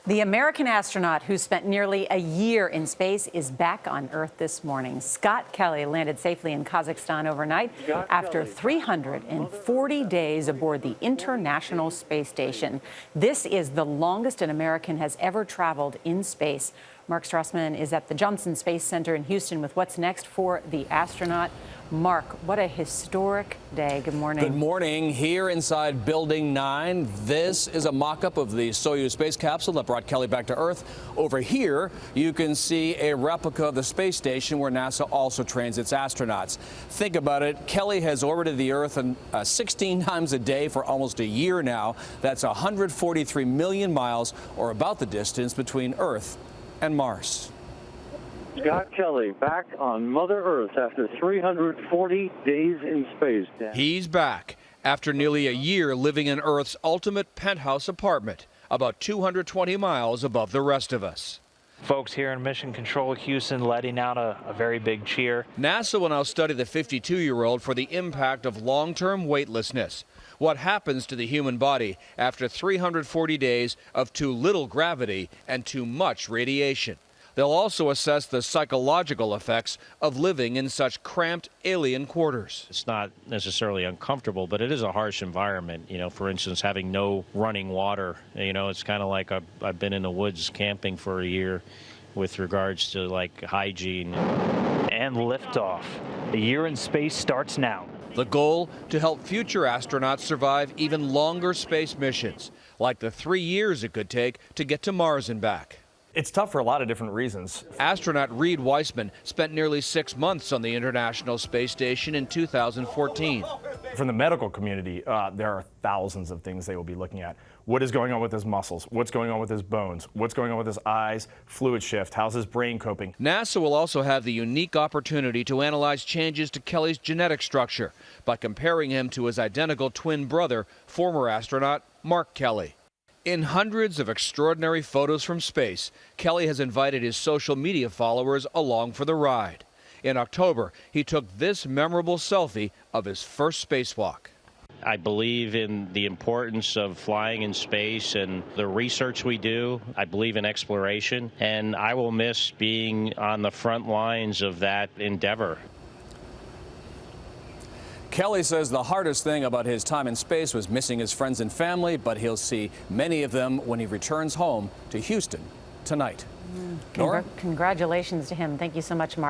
The American astronaut who spent nearly a year in space is back on Earth this morning. Scott Kelly landed safely in Kazakhstan overnight after 340 days aboard the International Space Station. This is the longest an American has ever traveled in space. Mark Strassman is at the Johnson Space Center in Houston with what's next for the astronaut. Mark, what a historic day. Good morning. Good morning. Here inside Building 9, this is a mock-up of the Soyuz space capsule that brought Kelly back to Earth. Over here, you can see a replica of the space station where NASA also trains its astronauts. Think about it. Kelly has orbited the Earth 16 times a day for almost a year now. That's 143 million miles, or about the distance between Earth and Mars. Scott Kelly back on Mother Earth after 340 days in space. He's back after nearly a year living in Earth's ultimate penthouse apartment, about 220 miles above the rest of us. Folks here in Mission Control Houston letting out a very big cheer. NASA will now study the 52-year-old for the impact of long-term weightlessness. What happens to the human body after 340 days of too little gravity and too much radiation. They'll also assess the psychological effects of living in such cramped alien quarters. It's not necessarily uncomfortable, but it is a harsh environment. You know, for instance, having no running water. You know, it's kind of like I've been in the woods camping for a year with regards to like hygiene. And liftoff. A year in space starts now. The goal, to help future astronauts survive even longer space missions, like the 3 years it could take to get to Mars and back. It's tough for a lot of different reasons. Astronaut Reed Weissman spent nearly 6 months on the International Space Station in 2014. From the medical community, there are thousands of things they will be looking at. What is going on with his muscles? What's going on with his bones? What's going on with his eyes? Fluid shift? How's his brain coping? NASA will also have the unique opportunity to analyze changes to Kelly's genetic structure by comparing him to his identical twin brother, former astronaut Mark Kelly. In hundreds of extraordinary photos from space, Kelly has invited his social media followers along for the ride. In October, he took this memorable selfie of his first spacewalk. I believe in the importance of flying in space and the research we do. I believe in exploration, and I will miss being on the front lines of that endeavor. Kelly says the hardest thing about his time in space was missing his friends and family, but he'll see many of them when he returns home to Houston tonight. Congratulations to him. Thank you so much, Mark.